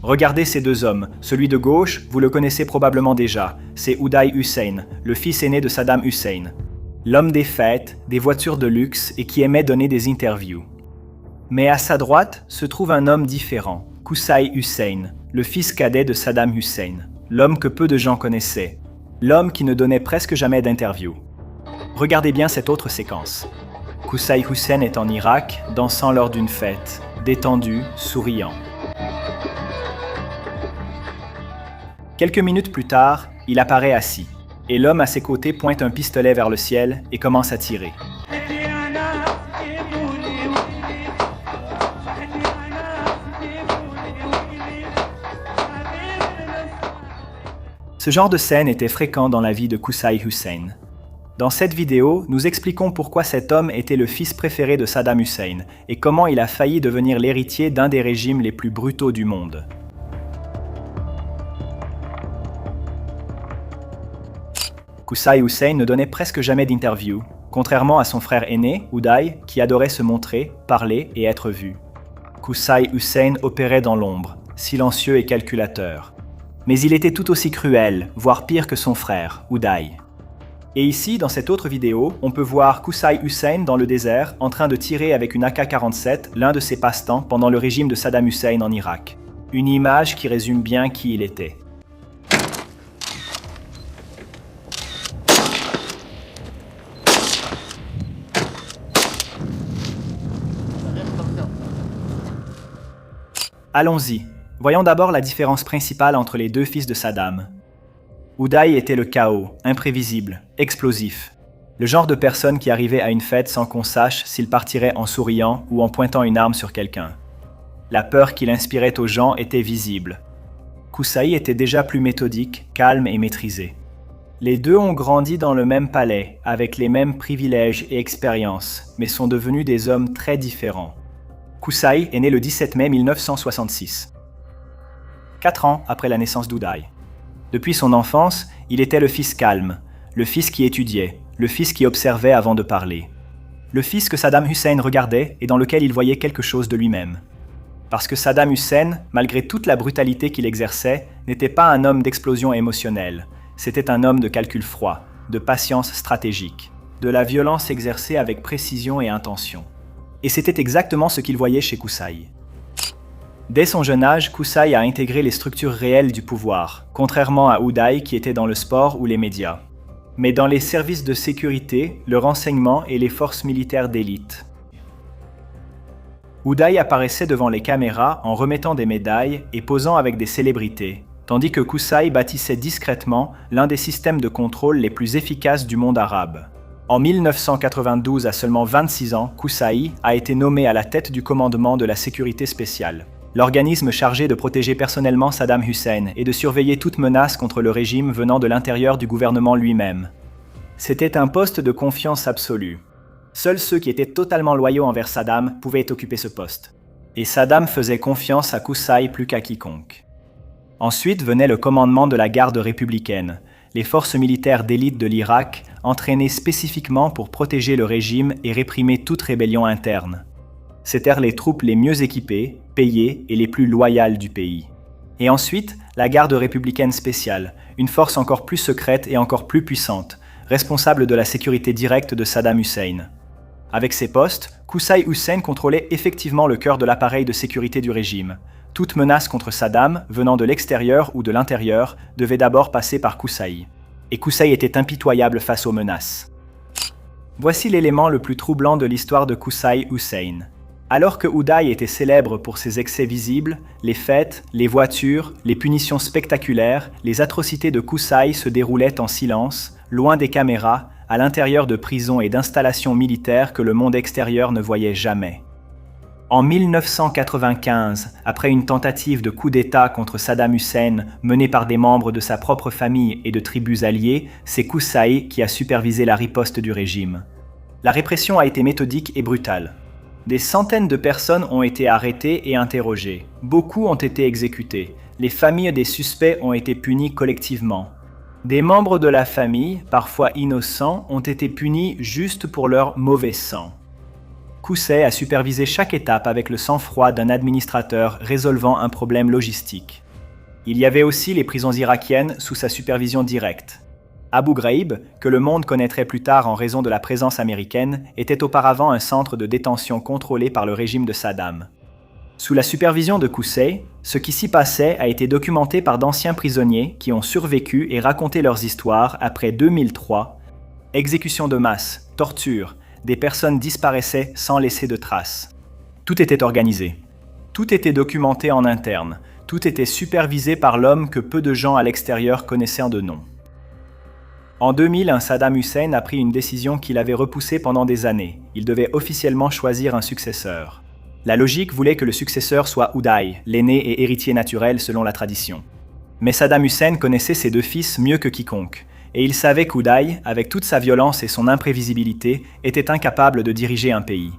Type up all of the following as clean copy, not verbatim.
Regardez ces deux hommes. Celui de gauche, vous le connaissez probablement déjà. C'est Uday Hussein, le fils aîné de Saddam Hussein. L'homme des fêtes, des voitures de luxe et qui aimait donner des interviews. Mais à sa droite se trouve un homme différent, Qusay Hussein, le fils cadet de Saddam Hussein, l'homme que peu de gens connaissaient, l'homme qui ne donnait presque jamais d'interview. Regardez bien cette autre séquence. Qusay Hussein est en Irak, dansant lors d'une fête, détendu, souriant. Quelques minutes plus tard, il apparaît assis, et l'homme à ses côtés pointe un pistolet vers le ciel et commence à tirer. Ce genre de scène était fréquent dans la vie de Qusay Hussein. Dans cette vidéo, nous expliquons pourquoi cet homme était le fils préféré de Saddam Hussein et comment il a failli devenir l'héritier d'un des régimes les plus brutaux du monde. Qusay Hussein ne donnait presque jamais d'interview, contrairement à son frère aîné, Uday, qui adorait se montrer, parler et être vu. Qusay Hussein opérait dans l'ombre, silencieux et calculateur. Mais il était tout aussi cruel, voire pire que son frère, Uday. Et ici, dans cette autre vidéo, on peut voir Qusay Hussein dans le désert en train de tirer avec une AK-47, l'un de ses passe-temps pendant le régime de Saddam Hussein en Irak. Une image qui résume bien qui il était. Allons-y. Voyons d'abord la différence principale entre les deux fils de Saddam. Uday était le chaos, imprévisible, explosif. Le genre de personne qui arrivait à une fête sans qu'on sache s'il partirait en souriant ou en pointant une arme sur quelqu'un. La peur qu'il inspirait aux gens était visible. Qusay était déjà plus méthodique, calme et maîtrisé. Les deux ont grandi dans le même palais, avec les mêmes privilèges et expériences, mais sont devenus des hommes très différents. Qusay est né le 17 mai 1966, 4 ans après la naissance d'Uday. Depuis son enfance, il était le fils calme, le fils qui étudiait, le fils qui observait avant de parler. Le fils que Saddam Hussein regardait et dans lequel il voyait quelque chose de lui-même. Parce que Saddam Hussein, malgré toute la brutalité qu'il exerçait, n'était pas un homme d'explosion émotionnelle. C'était un homme de calcul froid, de patience stratégique, de la violence exercée avec précision et intention. Et c'était exactement ce qu'il voyait chez Qusay. Dès son jeune âge, Qusay a intégré les structures réelles du pouvoir, contrairement à Uday qui était dans le sport ou les médias. Mais dans les services de sécurité, le renseignement et les forces militaires d'élite. Uday apparaissait devant les caméras en remettant des médailles et posant avec des célébrités, tandis que Qusay bâtissait discrètement l'un des systèmes de contrôle les plus efficaces du monde arabe. En 1992, à seulement 26 ans, Qusay a été nommé à la tête du commandement de la sécurité spéciale, l'organisme chargé de protéger personnellement Saddam Hussein et de surveiller toute menace contre le régime venant de l'intérieur du gouvernement lui-même. C'était un poste de confiance absolue. Seuls ceux qui étaient totalement loyaux envers Saddam pouvaient occuper ce poste. Et Saddam faisait confiance à Qusay plus qu'à quiconque. Ensuite venait le commandement de la garde républicaine, les forces militaires d'élite de l'Irak, entraînées spécifiquement pour protéger le régime et réprimer toute rébellion interne. C'étaient les troupes les mieux équipées, payées et les plus loyales du pays. Et ensuite, la garde républicaine spéciale, une force encore plus secrète et encore plus puissante, responsable de la sécurité directe de Saddam Hussein. Avec ces postes, Qusay Hussein contrôlait effectivement le cœur de l'appareil de sécurité du régime. Toute menace contre Saddam, venant de l'extérieur ou de l'intérieur, devait d'abord passer par Qusay. Et Qusay était impitoyable face aux menaces. Voici l'élément le plus troublant de l'histoire de Qusay Hussein. Alors que Uday était célèbre pour ses excès visibles, les fêtes, les voitures, les punitions spectaculaires, les atrocités de Qusay se déroulaient en silence, loin des caméras, à l'intérieur de prisons et d'installations militaires que le monde extérieur ne voyait jamais. En 1995, après une tentative de coup d'État contre Saddam Hussein menée par des membres de sa propre famille et de tribus alliées, c'est Qusay qui a supervisé la riposte du régime. La répression a été méthodique et brutale. Des centaines de personnes ont été arrêtées et interrogées. Beaucoup ont été exécutés. Les familles des suspects ont été punies collectivement. Des membres de la famille, parfois innocents, ont été punis juste pour leur mauvais sang. Qusay a supervisé chaque étape avec le sang-froid d'un administrateur résolvant un problème logistique. Il y avait aussi les prisons irakiennes sous sa supervision directe. Abu Ghraib, que le monde connaîtrait plus tard en raison de la présence américaine, était auparavant un centre de détention contrôlé par le régime de Saddam. Sous la supervision de Qusay, ce qui s'y passait a été documenté par d'anciens prisonniers qui ont survécu et raconté leurs histoires après 2003. Exécutions de masse, torture, des personnes disparaissaient sans laisser de traces. Tout était organisé. Tout était documenté en interne. Tout était supervisé par l'homme que peu de gens à l'extérieur connaissaient de nom. En 2000, Saddam Hussein a pris une décision qu'il avait repoussée pendant des années. Il devait officiellement choisir un successeur. La logique voulait que le successeur soit Uday, l'aîné et héritier naturel selon la tradition. Mais Saddam Hussein connaissait ses deux fils mieux que quiconque, et il savait qu'Uday, avec toute sa violence et son imprévisibilité, était incapable de diriger un pays.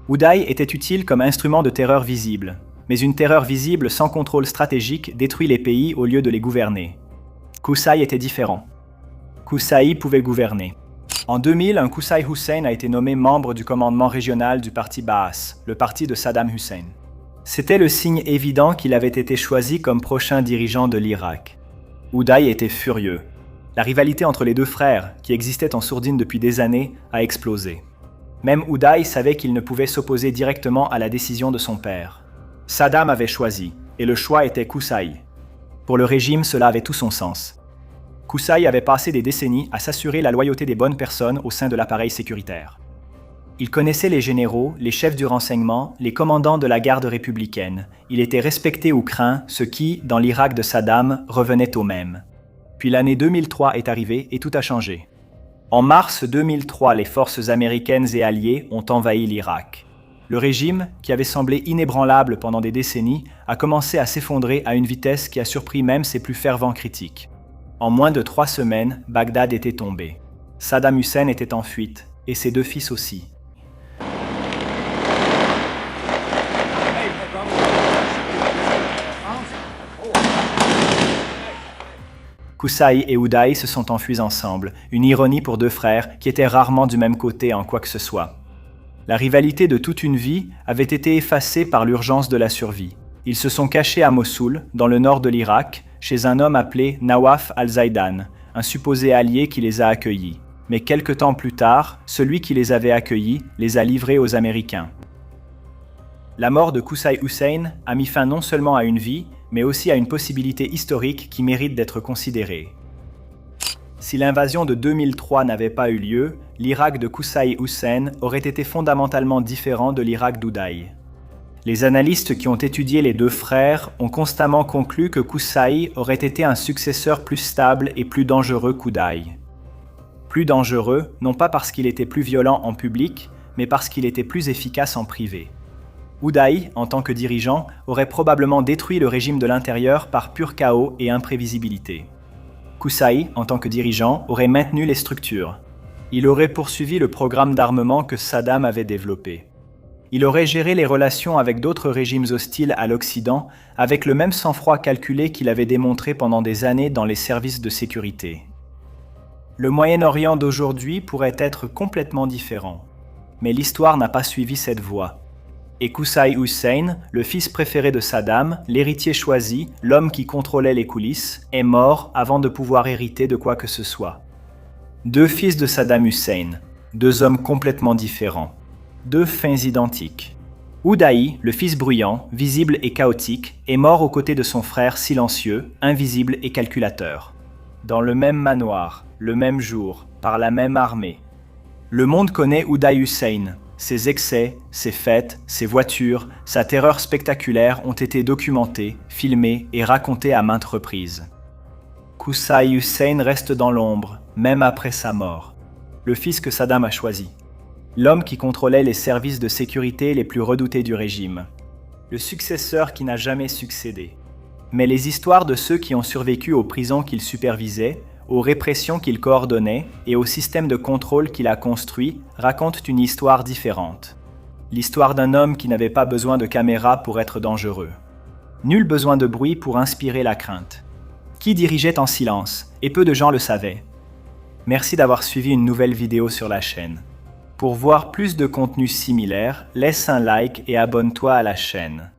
Uday était utile comme instrument de terreur visible, mais une terreur visible sans contrôle stratégique détruit les pays au lieu de les gouverner. Qusay était différent. Qusay pouvait gouverner. En 2000, Qusay Hussein a été nommé membre du commandement régional du parti Baas, le parti de Saddam Hussein. C'était le signe évident qu'il avait été choisi comme prochain dirigeant de l'Irak. Uday était furieux. La rivalité entre les deux frères, qui existait en sourdine depuis des années, a explosé. Même Uday savait qu'il ne pouvait s'opposer directement à la décision de son père. Saddam avait choisi, et le choix était Qusay. Pour le régime, cela avait tout son sens. Qusay avait passé des décennies à s'assurer la loyauté des bonnes personnes au sein de l'appareil sécuritaire. Il connaissait les généraux, les chefs du renseignement, les commandants de la garde républicaine. Il était respecté ou craint, ce qui, dans l'Irak de Saddam, revenait au même. Puis l'année 2003 est arrivée et tout a changé. En mars 2003, les forces américaines et alliées ont envahi l'Irak. Le régime, qui avait semblé inébranlable pendant des décennies, a commencé à s'effondrer à une vitesse qui a surpris même ses plus fervents critiques. En moins de 3 semaines, Bagdad était tombé. Saddam Hussein était en fuite, et ses deux fils aussi. Qusay et Uday se sont enfuis ensemble, une ironie pour deux frères qui étaient rarement du même côté en quoi que ce soit. La rivalité de toute une vie avait été effacée par l'urgence de la survie. Ils se sont cachés à Mossoul, dans le nord de l'Irak, chez un homme appelé Nawaf al-Zaidan, un supposé allié qui les a accueillis. Mais quelque temps plus tard, celui qui les avait accueillis les a livrés aux Américains. La mort de Qusay Hussein a mis fin non seulement à une vie, mais aussi à une possibilité historique qui mérite d'être considérée. Si l'invasion de 2003 n'avait pas eu lieu, l'Irak de Qusay Hussein aurait été fondamentalement différent de l'Irak d'Uday. Les analystes qui ont étudié les deux frères ont constamment conclu que Qusay aurait été un successeur plus stable et plus dangereux qu'Uday. Plus dangereux, non pas parce qu'il était plus violent en public, mais parce qu'il était plus efficace en privé. Uday, en tant que dirigeant, aurait probablement détruit le régime de l'intérieur par pur chaos et imprévisibilité. Qusay, en tant que dirigeant, aurait maintenu les structures. Il aurait poursuivi le programme d'armement que Saddam avait développé. Il aurait géré les relations avec d'autres régimes hostiles à l'Occident avec le même sang-froid calculé qu'il avait démontré pendant des années dans les services de sécurité. Le Moyen-Orient d'aujourd'hui pourrait être complètement différent, mais l'histoire n'a pas suivi cette voie. Et Qusay Hussein, le fils préféré de Saddam, l'héritier choisi, l'homme qui contrôlait les coulisses, est mort avant de pouvoir hériter de quoi que ce soit. Deux fils de Saddam Hussein, deux hommes complètement différents. Deux fins identiques. Uday, le fils bruyant, visible et chaotique, est mort aux côtés de son frère silencieux, invisible et calculateur. Dans le même manoir, le même jour, par la même armée. Le monde connaît Uday Hussein. Ses excès, ses fêtes, ses voitures, sa terreur spectaculaire ont été documentés, filmés et racontés à maintes reprises. Qusay Hussein reste dans l'ombre, même après sa mort. Le fils que Saddam a choisi. L'homme qui contrôlait les services de sécurité les plus redoutés du régime. Le successeur qui n'a jamais succédé. Mais les histoires de ceux qui ont survécu aux prisons qu'il supervisait, aux répressions qu'il coordonnait et au système de contrôle qu'il a construit racontent une histoire différente. L'histoire d'un homme qui n'avait pas besoin de caméra pour être dangereux. Nul besoin de bruit pour inspirer la crainte. Qui dirigeait en silence, et peu de gens le savaient. Merci d'avoir suivi une nouvelle vidéo sur la chaîne. Pour voir plus de contenus similaires, laisse un like et abonne-toi à la chaîne.